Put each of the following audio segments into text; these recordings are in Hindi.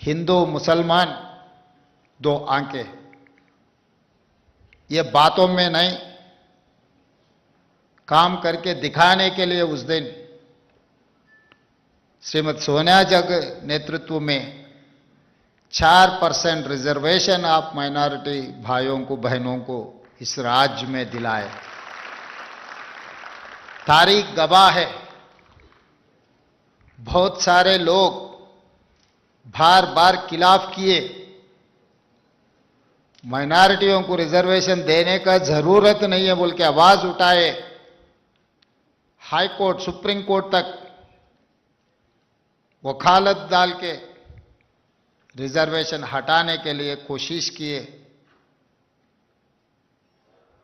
हिंदू मुसलमान दो आंखें, ये बातों में नहीं, काम करके दिखाने के लिए उस दिन श्रीमती सोनिया जी के नेतृत्व में 4% रिजर्वेशन आप माइनॉरिटी भाइयों को बहनों को इस राज्य में दिलाए। तारीख गवाह है, बहुत सारे लोग बार बार खिलाफ किए, माइनॉरिटियों को रिजर्वेशन देने का जरूरत नहीं है बोल के आवाज उठाए। हाई कोर्ट, सुप्रीम कोर्ट तक वकालत डाल के रिजर्वेशन हटाने के लिए कोशिश किए।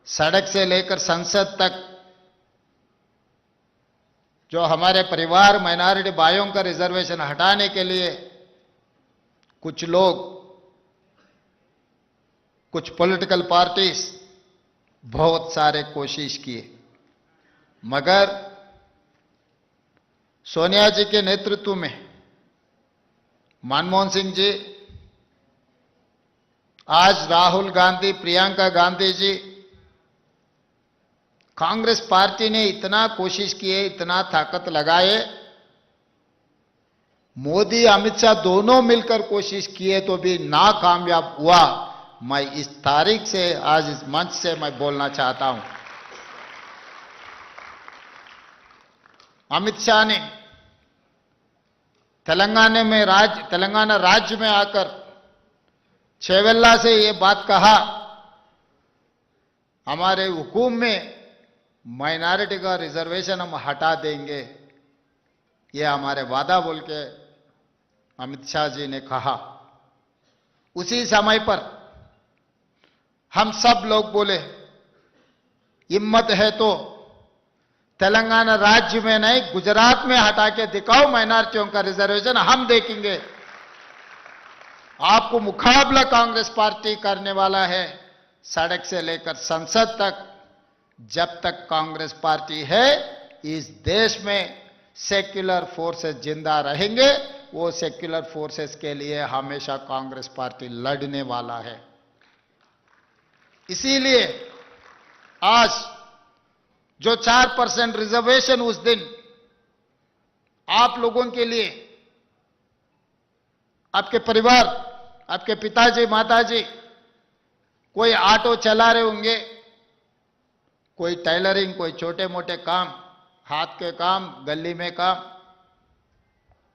सड़क से लेकर संसद तक जो हमारे परिवार माइनॉरिटी भाइयों का रिजर्वेशन हटाने के लिए कुछ लोग, कुछ पॉलिटिकल पार्टीज बहुत सारे कोशिश किए, मगर सोनिया जी के नेतृत्व में मनमोहन सिंह जी, आज राहुल गांधी, प्रियंका गांधी जी, कांग्रेस पार्टी ने इतना कोशिश किए, इतना ताकत लगाए, मोदी अमित शाह दोनों मिलकर कोशिश किए तो भी नाकामयाब हुआ। मैं इस तारीख से, आज इस मंच से मैं बोलना चाहता हूं, अमित शाह ने तेलंगाना राज्य में आकर छेवेल्ला से ये बात कहा, हमारे हुकूम में माइनॉरिटी का रिजर्वेशन हम हटा देंगे, ये हमारे वादा बोल के अमित शाह जी ने कहा। उसी समय पर हम सब लोग बोले, हिम्मत है तो तेलंगाना राज्य में नहीं, गुजरात में हटा के दिखाओ माइनॉरिटियों का रिजर्वेशन, हम देखेंगे। आपको मुकाबला कांग्रेस पार्टी करने वाला है, सड़क से लेकर संसद तक। जब तक कांग्रेस पार्टी है, इस देश में सेक्युलर फोर्सेस जिंदा रहेंगे। वो सेक्युलर फोर्सेस के लिए हमेशा कांग्रेस पार्टी लड़ने वाला है। इसीलिए आज जो 4% रिजर्वेशन उस दिन आप लोगों के लिए, आपके परिवार, आपके पिताजी माताजी, कोई ऑटो चला रहे होंगे, कोई टेलरिंग, कोई छोटे मोटे काम, हाथ के काम, गली में काम,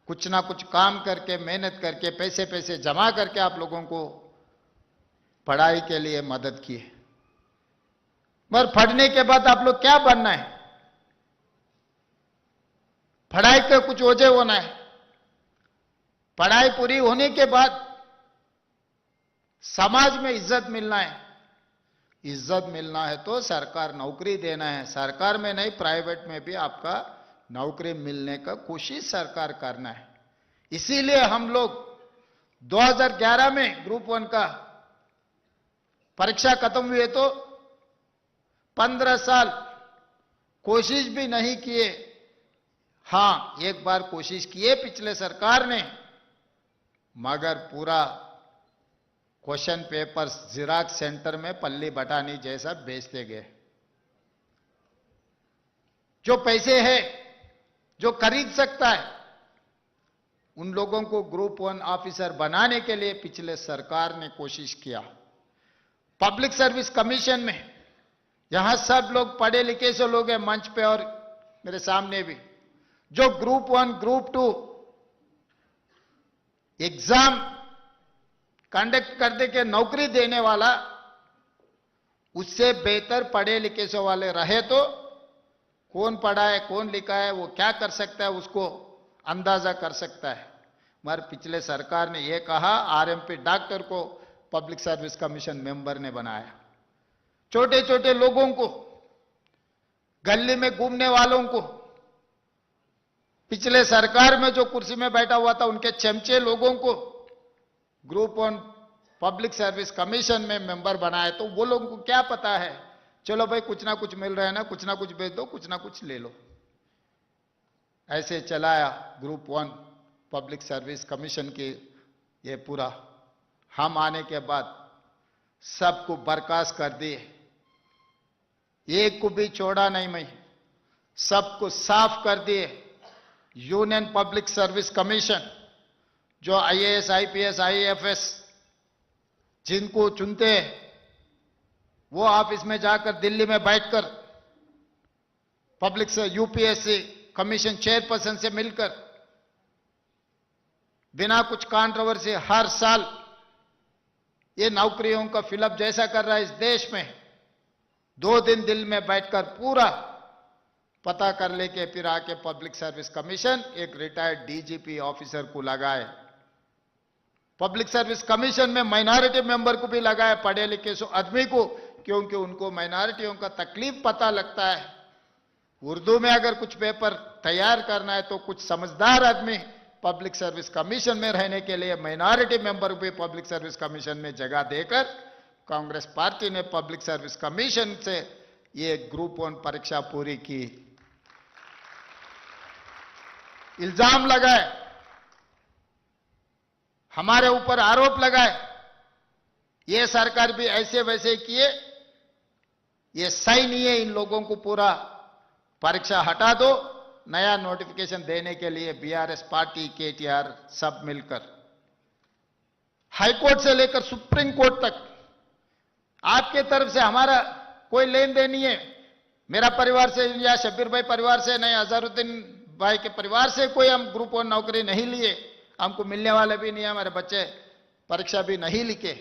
कुछ ना कुछ काम करके, मेहनत करके, पैसे जमा करके आप लोगों को पढ़ाई के लिए मदद की है। मगर पढ़ने के बाद आप लोग क्या बनना है? पढ़ाई का कुछ वजह होना है। पढ़ाई पूरी होने के बाद समाज में इज्जत मिलना है। इज्जत मिलना है तो सरकार नौकरी देना है। सरकार में नहीं, प्राइवेट में भी आपका नौकरी मिलने का कोशिश सरकार करना है। इसीलिए हम लोग 2011 में ग्रुप 1 का परीक्षा खत्म हुए तो 15 साल कोशिश भी नहीं किए। हां, एक बार कोशिश किए पिछले सरकार ने, मगर पूरा क्वेश्चन पेपर्स जिराक्स सेंटर में पल्ली बटानी जैसा बेचते गए। जो पैसे है, जो खरीद सकता है, उन लोगों को ग्रुप 1 ऑफिसर बनाने के लिए पिछले सरकार ने कोशिश किया। पब्लिक सर्विस कमीशन में यहां सब लोग पढ़े लिखे से लोग हैं मंच पे और मेरे सामने भी, जो ग्रुप 1, ग्रुप 2 एग्जाम कंडक्ट करने के नौकरी देने वाला, उससे बेहतर पढ़े लिखे से वाले रहे तो कौन पढ़ा है, कौन लिखा है, वो क्या कर सकता है, उसको अंदाजा कर सकता है। मगर पिछले सरकार ने यह कहा, आरएमपी डॉक्टर को पब्लिक सर्विस कमीशन मेंबर ने बनाया। छोटे छोटे लोगों को, गली में घूमने वालों को, पिछले सरकार में जो कुर्सी में बैठा हुआ था उनके चमचे लोगों को ग्रुप 1 पब्लिक सर्विस कमीशन में मेंबर बनाए। तो वो लोगों को क्या पता है, चलो भाई कुछ ना कुछ मिल रहा है ना, कुछ ना कुछ बेच दो, कुछ ना कुछ ले लो। ऐसे चलाया ग्रुप 1 पब्लिक सर्विस कमीशन की ये पूरा हम आने के बाद सबको बर्खास्त कर दिए, एक को भी छोड़ा नहीं मैं, सबको साफ कर दिए। यूनियन पब्लिक सर्विस कमीशन जो आईएएस, आईपीएस, आईएफएस जिनको चुनते हैं वो ऑफिस में जाकर दिल्ली में बैठकर पब्लिक से यूपीएससी कमीशन चेयरपर्सन से मिलकर बिना कुछ कंट्रोवर्सी हर साल ये नौकरियों का फिलअप जैसा कर रहा है इस देश में, 2 दिन दिल्ली में बैठकर पूरा पता कर लेके फिर आके पब्लिक सर्विस कमीशन एक रिटायर्ड डीजीपी ऑफिसर को लगाए। पब्लिक सर्विस कमीशन में माइनॉरिटी मेंबर को भी लगाए, पढ़े लिखे सो आदमी को, क्योंकि उनको माइनॉरिटियों का तकलीफ पता लगता है। उर्दू में अगर कुछ पेपर तैयार करना है तो कुछ समझदार आदमी पब्लिक सर्विस कमीशन में रहने के लिए माइनॉरिटी मेंबर भी पब्लिक सर्विस कमीशन में जगह देकर कांग्रेस पार्टी ने पब्लिक सर्विस कमीशन से ये ग्रुप 1 परीक्षा पूरी की। इल्जाम लगाए, हमारे ऊपर आरोप लगाए, ये सरकार भी ऐसे वैसे किए, ये सही नहीं है, इन लोगों को पूरा परीक्षा हटा दो, नया नोटिफिकेशन देने के लिए बीआरएस पार्टी, केटीआर सब मिलकर हाईकोर्ट से लेकर सुप्रीम कोर्ट तक आपके तरफ से हमारा कोई लेन देन नहीं है। मेरा परिवार से या शब्बीर भाई परिवार से नहीं, अजहरुद्दीन भाई के परिवार से कोई हम ग्रुप 1 नौकरी नहीं लिए, हमको मिलने वाले भी नहीं है, हमारे बच्चे परीक्षा भी नहीं लिखे।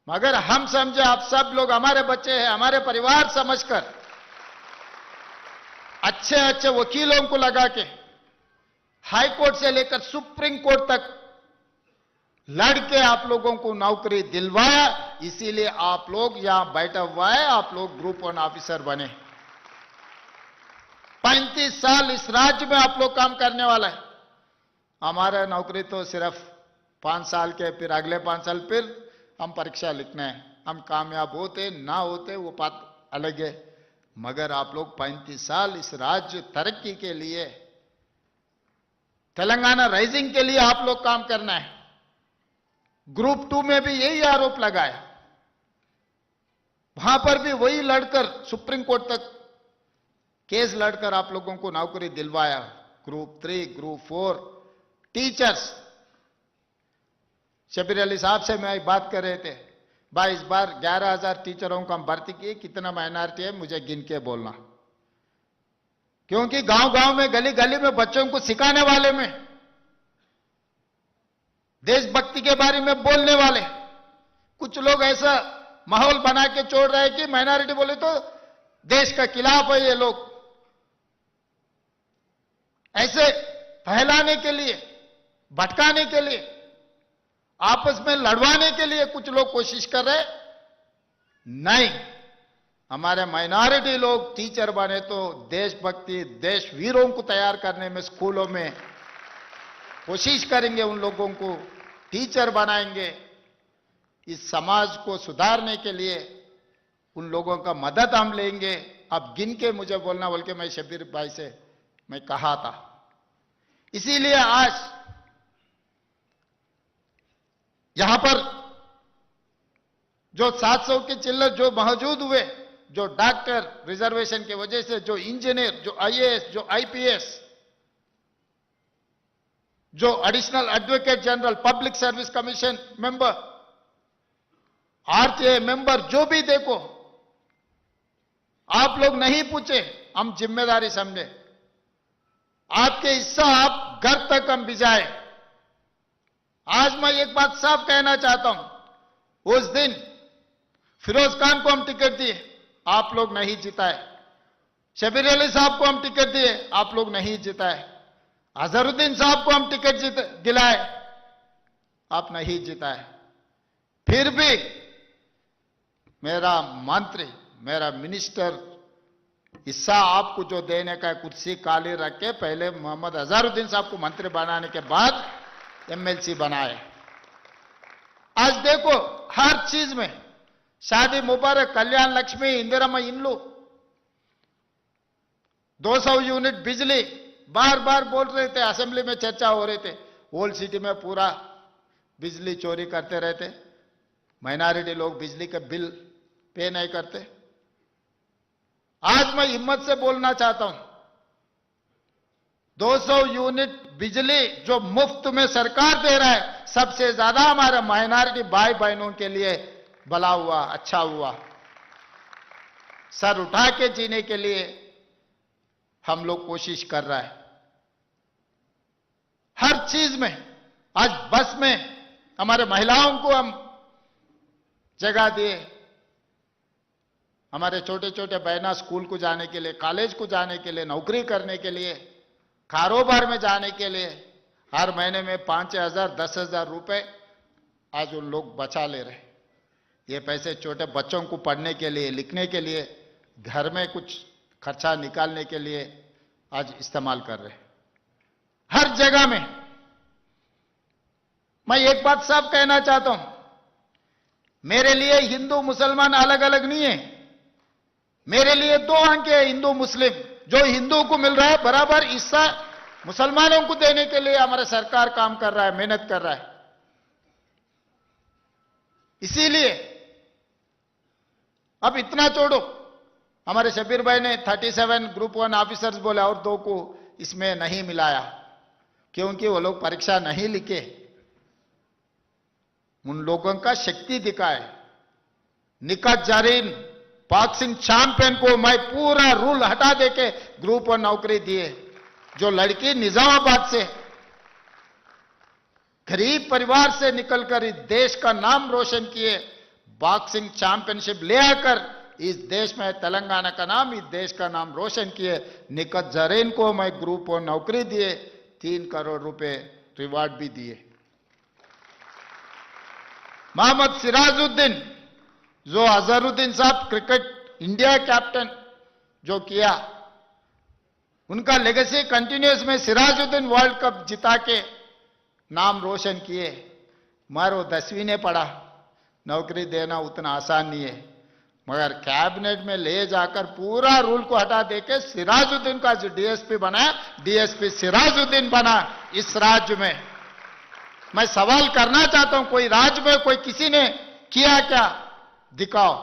मगर हम समझे आप सब लोग हमारे बच्चे हैं, हमारे परिवार समझकर अच्छे अच्छे वकीलों को लगा के हाई कोर्ट से लेकर सुप्रीम कोर्ट तक लड़के आप लोगों को नौकरी दिलवाया, इसीलिए आप लोग यहां बैठा हुआ है, आप लोग ग्रुप 1 ऑफिसर बने। 35 साल इस राज्य में आप लोग काम करने वाला है। हमारा नौकरी तो सिर्फ 5 साल के, फिर अगले 5 साल फिर हम परीक्षा लिखना है, हम कामयाब होते ना होते वो बात अलग है। मगर आप लोग 35 साल इस राज्य तरक्की के लिए, तेलंगाना राइजिंग के लिए आप लोग काम करना है। ग्रुप 2 में भी यही आरोप लगाया, वहां पर भी वही लड़कर सुप्रीम कोर्ट तक केस लड़कर आप लोगों को नौकरी दिलवाया। Group 3, group 4 teachers, Shabbir Ali साहब से मैं बात कर रहे थे, भाई इस बार 11,000 टीचरों को हम भर्ती किए, कितना माइनॉरिटी है मुझे गिन के बोलना, क्योंकि गांव गांव में, गली गली में बच्चों को सिखाने वाले में, देशभक्ति के बारे में बोलने वाले कुछ लोग ऐसा माहौल बना के छोड़ रहे हैं कि माइनॉरिटी बोले तो देश का खिलाफ है। ये लोग ऐसे फैलाने के लिए, भटकाने के लिए, आपस में लड़वाने के लिए कुछ लोग कोशिश कर रहे। नहीं, हमारे माइनॉरिटी लोग टीचर बने तो देशभक्ति, देश वीरों को तैयार करने में स्कूलों में कोशिश करेंगे, उन लोगों को टीचर बनाएंगे। इस समाज को सुधारने के लिए उन लोगों का मदद हम लेंगे। अब गिन के मुझे बोलना बोल के मैं शब्बीर भाई से मैं कहा था। इसीलिए आज यहां पर जो 700 के चिल्लर जो मौजूद हुए, जो डॉक्टर रिजर्वेशन की वजह से, जो इंजीनियर, जो आईएएस, जो आईपीएस, जो additional advocate general, public service commission member, RTI member, जो भी देखो, आप लोग नहीं पूछे, हम जिम्मेदारी समझे, आपके हिस्सा आप घर तक हम भिजाए। आज मैं एक बात साफ कहना चाहता हूं, उस दिन फिरोज खान को हम टिकट दिए, आप लोग नहीं जिताए। शब्बीर अली साहब को हम टिकट दिए, आप लोग नहीं जिताए। अजहरुद्दीन साहब को हम टिकट दिलाए, आप नहीं जिताए। फिर भी मेरा मंत्री, मेरा मिनिस्टर हिस्सा आपको जो देने का कुर्सी खाली रख के पहले मोहम्मद अजहरुद्दीन साहब को मंत्री बनाने के बाद एमएलसी बनाए। आज देखो हर चीज में, शादी मुबारक, कल्याण लक्ष्मी, इंदिरा इंड्लू, 200 यूनिट बिजली, बार बार बोल रहे थे, असेंबली में चर्चा हो रहे थे। ओल्ड सिटी में पूरा बिजली चोरी करते रहते, माइनॉरिटी लोग बिजली के बिल पे नहीं करते। आज मैं हिम्मत से बोलना चाहता हूं, 200 यूनिट बिजली जो मुफ्त में सरकार दे रहा है, सबसे ज्यादा हमारे माइनॉरिटी भाई बहनों के लिए भला हुआ, अच्छा हुआ। सर उठा के जीने के लिए हम लोग कोशिश कर रहा है हर चीज में। आज बस में हमारे महिलाओं को हम जगह दिए, हमारे छोटे छोटे बहना स्कूल को जाने के लिए, कॉलेज को जाने के लिए, नौकरी करने के लिए, कारोबार में जाने के लिए हर महीने में 5,000 10,000 रुपए आज उन लोग बचा ले रहे। ये पैसे छोटे बच्चों को पढ़ने के लिए, लिखने के लिए, घर में कुछ खर्चा निकालने के लिए आज इस्तेमाल कर रहे। हर जगह में मैं एक बात साफ कहना चाहता हूं, मेरे लिए हिंदू मुसलमान अलग अलग नहीं है। मेरे लिए 2 अंक है हिंदू मुस्लिम। जो हिंदू को मिल रहा है बराबर हिस्सा मुसलमानों को देने के लिए हमारा सरकार काम कर रहा है, मेहनत कर रहा है। इसीलिए अब इतना छोड़ो, हमारे शबीर भाई ने 37 ग्रुप 1 ऑफिसर्स बोले और 2 को इसमें नहीं मिलाया, क्योंकि वो लोग परीक्षा नहीं लिखे। उन लोगों का शक्ति दिखाए। निकत जरीन बॉक्सिंग चैंपियन को मैं पूरा रूल हटा देके ग्रुप 1 नौकरी दिए। जो लड़की निजामाबाद से गरीब परिवार से निकलकर इस देश का नाम रोशन किए, बॉक्सिंग चैंपियनशिप ले आकर इस देश में तेलंगाना का नाम, इस देश का नाम रोशन किए, निकत जरीन को मैं ग्रुप 1 नौकरी दिए, 3 करोड़ रुपए रिवार्ड भी दिए। मोहम्मद सिराजुद्दीन, जो अजहरुद्दीन साहब क्रिकेट इंडिया कैप्टन जो किया, उनका लेगेसी कंटिन्यूस में सिराजुद्दीन वर्ल्ड कप जिता के नाम रोशन किए। मगर वो 10वीं ने पढ़ा, नौकरी देना उतना आसान नहीं है। मगर कैबिनेट में ले जाकर पूरा रूल को हटा देके सिराजुद्दीन का जो डीएसपी बनाया, डीएसपी सिराजुद्दीन बना इस राज्य में। मैं सवाल करना चाहता हूं, कोई राज्य में कोई किसी ने किया क्या? दिखाओ।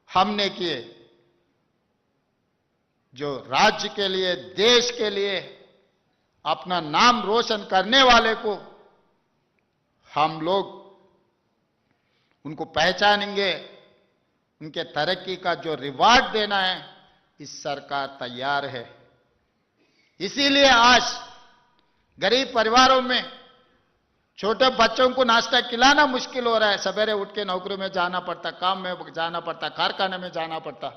हमने किए। जो राज्य के लिए, देश के लिए अपना नाम रोशन करने वाले को हम लोग उनको पहचानेंगे, उनके तरक्की का जो रिवार्ड देना है, इस सरकार तैयार है। इसीलिए आज गरीब परिवारों में छोटे बच्चों को नाश्ता खिलाना मुश्किल हो रहा है। सवेरे उठ के नौकरी में जाना पड़ता, काम में जाना पड़ता, कारखाने में जाना पड़ता।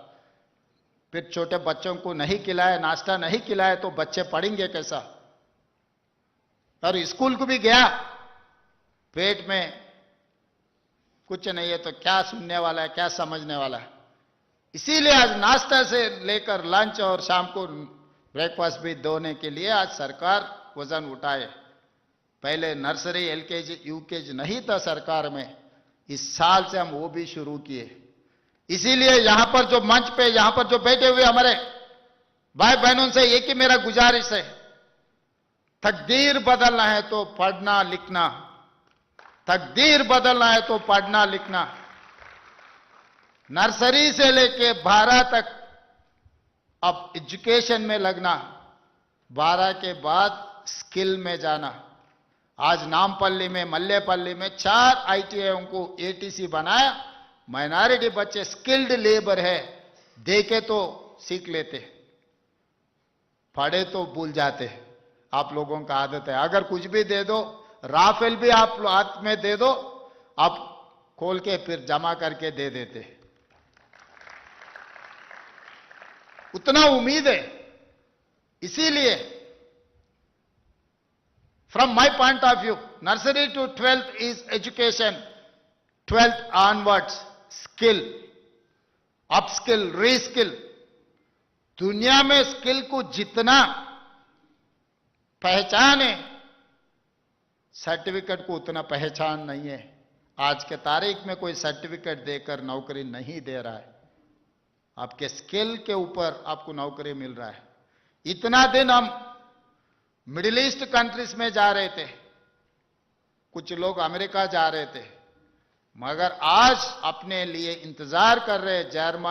फिर छोटे बच्चों को नहीं खिलाए, नाश्ता नहीं खिलाए तो बच्चे पढ़ेंगे कैसा? और स्कूल को भी गया, पेट में कुछ नहीं है तो क्या सुनने वाला है, क्या समझने वाला है? इसीलिए आज नाश्ता से लेकर लंच और शाम को ब्रेकफास्ट भी देने के लिए आज सरकार वजन उठाए। पहले नर्सरी, एलकेजी, यूकेजी नहीं था सरकार में, इस साल से हम वो भी शुरू किए। इसीलिए यहां पर जो मंच पे, यहां पर जो बैठे हुए हमारे भाई बहनों से एक ही मेरा गुजारिश है, तकदीर बदलना है तो पढ़ना लिखना, तकदीर बदलना है तो पढ़ना लिखना। नर्सरी से लेके 12 तक अब एजुकेशन में लगना, 12 के बाद स्किल में जाना। आज नामपल्ली में, मल्लेपल्ली में 4 आईटीआईओं को एटीसी बनाया। माइनॉरिटी बच्चे स्किल्ड लेबर है, देखे तो सीख लेते, पढ़े तो भूल जाते। आप लोगों का आदत है, अगर कुछ भी दे दो, राफेल भी आप हाथ में दे दो, आप खोल के फिर जमा करके दे देते। उतना उम्मीद है। इसीलिए from my point of view, nursery to 12th is education, 12th onwards skill, upskill, reskill। दुनिया में स्किल को जितना पहचान है, सर्टिफिकेट को उतना पहचान नहीं है। आज के तारीख में कोई सर्टिफिकेट देकर नौकरी नहीं दे रहा है, आपके स्किल के ऊपर आपको नौकरी मिल रहा है। इतना दिन हम मिडिल ईस्ट कंट्रीज में जा रहे थे, कुछ लोग अमेरिका जा रहे थे, मगर आज अपने लिए इंतजार कर रहे जर्मन,